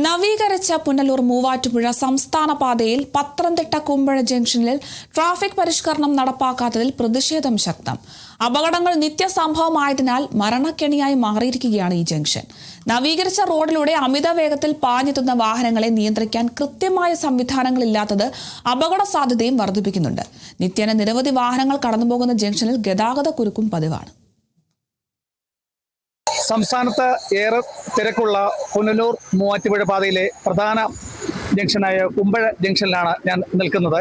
നവീകരിച്ച പുനലൂർ മൂവാറ്റുപുഴ സംസ്ഥാന പാതയിൽ പത്തനംതിട്ട കുമ്പഴ ജംഗ്ഷനിൽ ട്രാഫിക് പരിഷ്കരണം നടപ്പാക്കാത്തതിൽ പ്രതിഷേധം ശക്തം. അപകടങ്ങൾ നിത്യസംഭവമായതിനാൽ മരണക്കെണിയായി മാറിയിരിക്കുകയാണ് ഈ ജംഗ്ഷൻ. നവീകരിച്ച റോഡിലൂടെ അമിത വേഗത്തിൽ പാഞ്ഞെത്തുന്ന വാഹനങ്ങളെ നിയന്ത്രിക്കാൻ കൃത്യമായ സംവിധാനങ്ങളില്ലാത്തത് അപകട സാധ്യതയും വർദ്ധിപ്പിക്കുന്നുണ്ട്. നിത്യേന നിരവധി വാഹനങ്ങൾ കടന്നുപോകുന്ന ജംഗ്ഷനിൽ ഗതാഗത കുരുക്കും പതിവാണ്. സംസ്ഥാനത്ത് ഏറെ തിരക്കുള്ള പുനലൂർ മൂവാറ്റുപുഴ പാതയിലെ പ്രധാന ജംഗ്ഷനായ കുമ്പഴ ജംഗ്ഷനിലാണ് ഞാൻ നിൽക്കുന്നത്.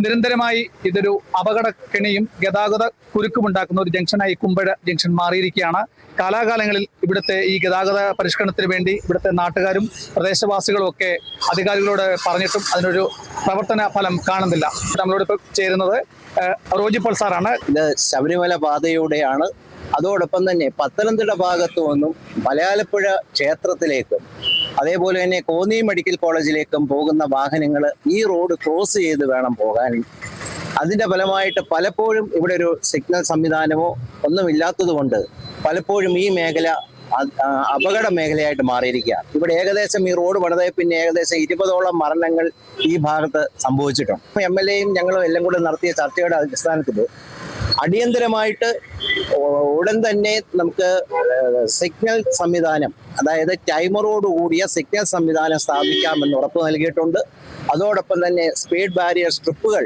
നിരന്തരമായി ഇതൊരു അപകടക്കെണിയും ഗതാഗത കുരുക്കുമുണ്ടാക്കുന്ന ഒരു ജംഗ്ഷനായി കുമ്പഴ ജംഗ്ഷൻ മാറിയിരിക്കുകയാണ്. കാലാകാലങ്ങളിൽ ഇവിടുത്തെ ഈ ഗതാഗത പരിഷ്കരണത്തിന് വേണ്ടി ഇവിടുത്തെ നാട്ടുകാരും പ്രദേശവാസികളും ഒക്കെ അധികാരികളോട് പറഞ്ഞിട്ടും അതിനൊരു പ്രവർത്തന ഫലം കാണുന്നില്ല. നമ്മളോടൊപ്പം ചേരുന്നത് റോജി പോൾ സാറാണ്. ഇത് ശബരിമല പാതയിലൂടെയാണ്. അതോടൊപ്പം തന്നെ പത്തനംതിട്ട ഭാഗത്തു നിന്നും മലയാലപ്പുഴ ക്ഷേത്രത്തിലേക്കും അതേപോലെ തന്നെ കോന്നി മെഡിക്കൽ കോളേജിലേക്കും പോകുന്ന വാഹനങ്ങൾ ഈ റോഡ് ക്രോസ് ചെയ്ത് വേണം പോകാൻ. അതിൻ്റെ ഫലമായിട്ട് പലപ്പോഴും ഇവിടെ ഒരു സിഗ്നൽ സംവിധാനമോ ഒന്നുമില്ലാത്തത് കൊണ്ട് പലപ്പോഴും ഈ മേഖല അപകട മേഖലയായിട്ട് മാറിയിരിക്കുക. ഇവിടെ ഏകദേശം ഈ റോഡ് പണിതേ പിന്നെ ഏകദേശം 20ഓളം മരണങ്ങൾ ഈ ഭാഗത്ത് സംഭവിച്ചിട്ടുണ്ട്. MLAയും ഞങ്ങളും എല്ലാം കൂടെ നടത്തിയ ചർച്ചയുടെ അടിസ്ഥാനത്തിൽ അടിയന്തരമായിട്ട് ഉടൻ തന്നെ നമുക്ക് സിഗ്നൽ സംവിധാനം, അതായത് ടൈമറോട് കൂടിയ സിഗ്നൽ സംവിധാനം സ്ഥാപിക്കാമെന്ന് ഉറപ്പ് നൽകിയിട്ടുണ്ട്. അതോടൊപ്പം തന്നെ സ്പീഡ് ബാരിയർ സ്ട്രിപ്പുകൾ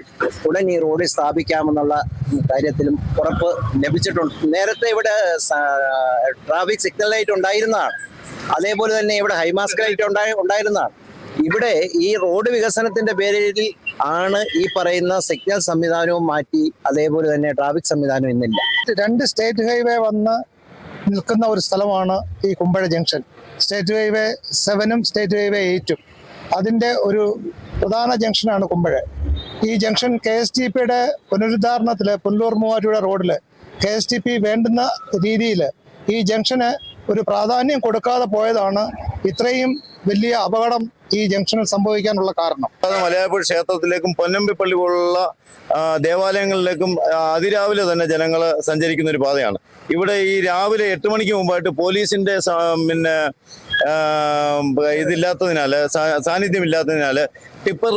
ഉടൻ ഈ റോഡിൽ സ്ഥാപിക്കാമെന്നുള്ള കാര്യത്തിലും ഉറപ്പ് ലഭിച്ചിട്ടുണ്ട്. നേരത്തെ ഇവിടെ ട്രാഫിക് സിഗ്നൽ ലൈറ്റ് ഉണ്ടായിരുന്നതാണ്. അതേപോലെ തന്നെ ഇവിടെ ഹൈമാസ്ക് ലൈറ്റ് ഉണ്ടായിരുന്നതാണ്. ഇവിടെ ഈ റോഡ് വികസനത്തിന്റെ പേരിൽ ആണ് ഈ പറയുന്ന സിഗ്നൽ സംവിധാനവും മാറ്റി അതേപോലെ തന്നെ ട്രാഫിക് സംവിധാനം ഇന്നില്ല. 2 സ്റ്റേറ്റ് ഹൈവേ വന്ന് നിൽക്കുന്ന ഒരു സ്ഥലമാണ് ഈ കുമ്പഴ ജംഗ്ഷൻ. സ്റ്റേറ്റ് ഹൈവേ 7ഉം സ്റ്റേറ്റ് ഹൈവേ 8ഉം അതിൻ്റെ ഒരു പ്രധാന ജംഗ്ഷനാണ് കുമ്പഴ. ഈ ജംഗ്ഷൻ KSTPയുടെ പുനരുദ്ധാരണത്തിൽ പുനലൂർ മൂവാറ്റുപുഴ റോഡിൽ KSTP വേണ്ടുന്ന രീതിയിൽ ഈ ജംഗ്ഷന് ഒരു പ്രാധാന്യം കൊടുക്കാതെ പോയതാണ് ഇത്രയും വലിയ അപകടം ഈ ജംഗ്ഷനിൽ സംഭവിക്കാനുള്ള കാരണം. മലയാളപ്പുഴ ക്ഷേത്രത്തിലേക്കും പൊന്നമ്പിപ്പള്ളി പോലുള്ള ദേവാലയങ്ങളിലേക്കും അതിരാവിലെ തന്നെ ജനങ്ങൾ സഞ്ചരിക്കുന്ന ഒരു പാതയാണ്. ഇവിടെ ഈ രാവിലെ 8 മണിക്ക് മുമ്പായിട്ട് പോലീസിന്റെ ഇതില്ലാത്തതിനാൽ, സാന്നിധ്യമില്ലാത്തതിനാൽ ടിപ്പർ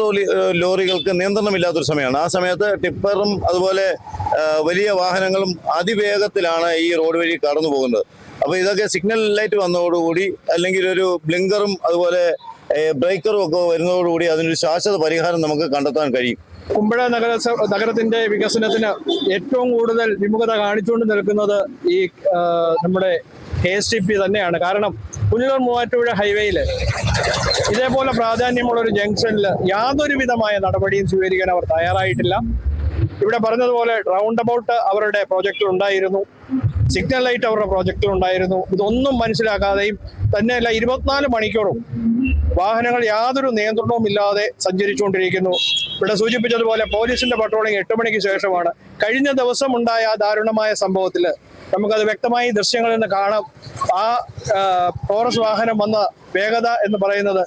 ലോറികൾക്ക് നിയന്ത്രണമില്ലാത്തൊരു സമയമാണ്. ആ സമയത്ത് ടിപ്പറും അതുപോലെ വലിയ വാഹനങ്ങളും അതിവേഗത്തിലാണ് ഈ റോഡ് വഴി കടന്നു പോകുന്നത്. അപ്പോൾ ഇതൊക്കെ സിഗ്നൽ ലൈറ്റ് വന്നതോടുകൂടി അല്ലെങ്കിൽ ഒരു ബ്ലിങ്കറും അതുപോലെ ബ്രേക്കറും ഒക്കെ വരുന്നതോടുകൂടി അതിനൊരു ശാശ്വത പരിഹാരം നമുക്ക് കണ്ടെത്താൻ കഴിയും. കുമ്പഴ നഗരത്തിന്റെ വികസനത്തിന് ഏറ്റവും കൂടുതൽ വിമുഖത കാണിച്ചുകൊണ്ട് നിൽക്കുന്നത് ഈ നമ്മുടെ KSTP തന്നെയാണ്. കാരണം പുനലൂർ മൂവാറ്റുപുഴ ഹൈവേയിൽ ഇതേപോലെ പ്രാധാന്യമുള്ള ഒരു ജംഗ്ഷനിൽ യാതൊരു വിധമായ നടപടിയും സ്വീകരിക്കാൻ അവർ തയ്യാറായിട്ടില്ല. ഇവിടെ പറഞ്ഞതുപോലെ റൗണ്ട് അബൌട്ട് അവരുടെ പ്രോജക്റ്റിൽ ഉണ്ടായിരുന്നു, സിഗ്നൽ ലൈറ്റ് അവരുടെ പ്രോജക്റ്റിൽ ഉണ്ടായിരുന്നു. ഇതൊന്നും മനസ്സിലാക്കാതെയും തന്നെയല്ല 24 മണിക്കൂറും വാഹനങ്ങൾ യാതൊരു നിയന്ത്രണവും ഇല്ലാതെ സഞ്ചരിച്ചുകൊണ്ടിരിക്കുന്നു. ഇവിടെ സൂചിപ്പിച്ചതുപോലെ പോലീസിന്റെ പട്രോളിംഗ് 8 മണിക്ക് ശേഷമാണ്. കഴിഞ്ഞ ദിവസം ഉണ്ടായ ആ ദാരുണമായ സംഭവത്തിൽ നമുക്കത് വ്യക്തമായി ദൃശ്യങ്ങളിൽ നിന്ന് കാണാം. ആ ടോറസ് വാഹനം വന്ന വേഗത എന്ന് പറയുന്നത്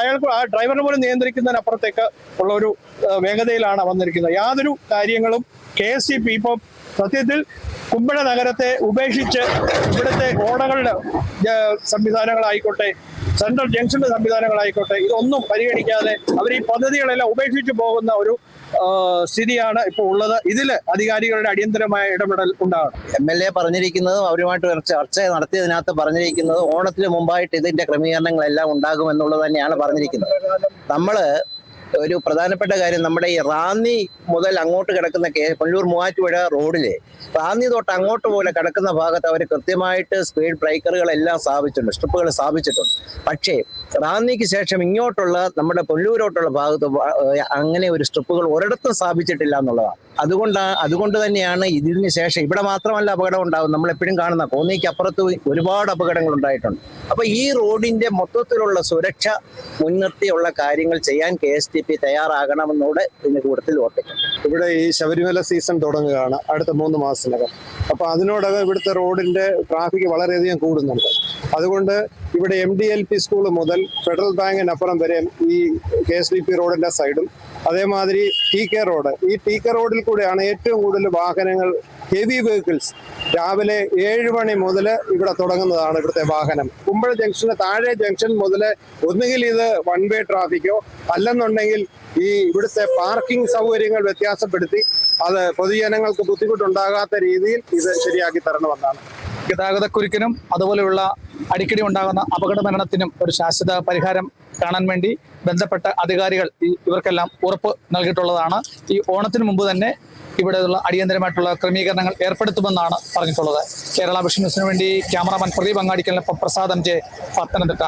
അയാൾക്ക് ആ ഡ്രൈവറിനെ പോലും നിയന്ത്രിക്കുന്നതിനപ്പുറത്തേക്ക് ഉള്ള ഒരു വേഗതയിലാണ് വന്നിരിക്കുന്നത്. യാതൊരു കാര്യങ്ങളും KSTP ഇപ്പോൾ സത്യത്തിൽ കുമ്പഴ നഗരത്തെ ഉപേക്ഷിച്ച് ഇവിടുത്തെ ഓടകളുടെ സംവിധാനങ്ങളായിക്കോട്ടെ, സെൻട്രൽ ജംഗ്ഷന്റെ സംവിധാനങ്ങളായിക്കോട്ടെ, ഇതൊന്നും പരിഗണിക്കാതെ അവർ ഈ പദ്ധതികളെല്ലാം ഉപേക്ഷിച്ച് പോകുന്ന ഒരു സ്ഥിതിയാണ് ഇപ്പോൾ ഉള്ളത്. ഇതിൽ അധികാരികളുടെ അടിയന്തരമായ ഇടപെടൽ ഉണ്ടാകണം. MLA പറഞ്ഞിരിക്കുന്നതും അവരുമായിട്ട് ചർച്ച നടത്തിയതിനകത്ത് പറഞ്ഞിരിക്കുന്നത് ഓണത്തിന് മുമ്പായിട്ട് ഇതിന്റെ ക്രമീകരണങ്ങളെല്ലാം ഉണ്ടാകുമെന്നുള്ളത് തന്നെയാണ് പറഞ്ഞിരിക്കുന്നത്. നമ്മള് ഒരു പ്രധാനപ്പെട്ട കാര്യം, നമ്മുടെ ഈ റാന്നി മുതൽ അങ്ങോട്ട് കിടക്കുന്ന പുനലൂർ മൂവാറ്റുപുഴ റോഡില് റാന്നി തൊട്ട് അങ്ങോട്ട് പോലെ കിടക്കുന്ന ഭാഗത്ത് അവർ കൃത്യമായിട്ട് സ്പീഡ് ബ്രേക്കറുകളെല്ലാം സ്ഥാപിച്ചിട്ടുണ്ട്, സ്ട്രിപ്പുകൾ സ്ഥാപിച്ചിട്ടുണ്ട്. പക്ഷേ റാന്നിക്ക് ശേഷം ഇങ്ങോട്ടുള്ള നമ്മുടെ പുനലൂരോട്ടുള്ള ഭാഗത്ത് അങ്ങനെ ഒരു സ്ട്രിപ്പുകൾ ഒരിടത്തും സ്ഥാപിച്ചിട്ടില്ല എന്നുള്ളതാണ്. അതുകൊണ്ട് തന്നെയാണ് ഇതിന് ശേഷം ഇവിടെ മാത്രമല്ല അപകടം ഉണ്ടാകും. നമ്മളെപ്പോഴും കാണുന്ന കോന്നിക്ക് അപ്പുറത്ത് ഒരുപാട് അപകടങ്ങൾ ഉണ്ടായിട്ടുണ്ട്. അപ്പൊ ഈ റോഡിന്റെ മൊത്തത്തിലുള്ള സുരക്ഷ മുൻനിർത്തിയുള്ള കാര്യങ്ങൾ ചെയ്യാൻ KSTP തയ്യാറാകണമെന്നൂടെ ഇതിന് കൂടുതൽ ഓർപ്പിക്കും. ഇവിടെ ഈ ശബരിമല സീസൺ തുടങ്ങുകയാണ് അടുത്ത 3 മാസത്തിനകം. അപ്പൊ അതിനോടകം ഇവിടുത്തെ റോഡിന്റെ ട്രാഫിക് വളരെയധികം കൂടുന്നുണ്ട്. അതുകൊണ്ട് ഇവിടെ MDLP സ്കൂൾ മുതൽ ഫെഡറൽ ബാങ്കിനപ്പുറം വരെ ഈ KSDP റോഡിന്റെ സൈഡും അതേമാതിരി TK റോഡ്, ഈ TK റോഡിൽ കൂടെയാണ് ഏറ്റവും കൂടുതൽ വാഹനങ്ങൾ, ഹെവി വെഹിക്കിൾസ് രാവിലെ 7 മണി മുതൽ ഇവിടെ തുടങ്ങുന്നതാണ് ഇവിടുത്തെ വാഹനം. കുമ്പഴ ജംഗ്ഷന് താഴെ ജംഗ്ഷൻ മുതൽ ഒന്നുകിൽ ഇത് വൺ വേ ട്രാഫിക്കോ അല്ലെന്നുണ്ടെങ്കിൽ ഈ ഇവിടുത്തെ പാർക്കിംഗ് സൗകര്യങ്ങൾ വ്യത്യാസപ്പെടുത്തി അത് പൊതുജനങ്ങൾക്ക് ബുദ്ധിമുട്ടുണ്ടാകാത്ത രീതിയിൽ ഇത് ശരിയാക്കി തരണമെന്നാണ്. ഗതാഗതക്കുരുക്കിനും അതുപോലെയുള്ള അടിക്കടി ഉണ്ടാകുന്ന അപകട മരണത്തിനും ഒരു ശാശ്വത പരിഹാരം കാണാൻ വേണ്ടി ബന്ധപ്പെട്ട അധികാരികൾ ഇവർക്കെല്ലാം ഉറപ്പ് നൽകിയിട്ടുള്ളതാണ്. ഈ ഓണത്തിന് മുമ്പ് തന്നെ ഇവിടെയുള്ള അടിയന്തരമായിട്ടുള്ള ക്രമീകരണങ്ങൾ ഏർപ്പെടുത്തുമെന്നാണ് പറഞ്ഞിട്ടുള്ളത്. കേരള വിഷൻ ന്യൂസിനു വേണ്ടി ക്യാമറാമാൻ പ്രദീപ് അങ്ങാടിക്കലിനൊപ്പം പ്രസാദ് MJ, പത്തനംതിട്ട.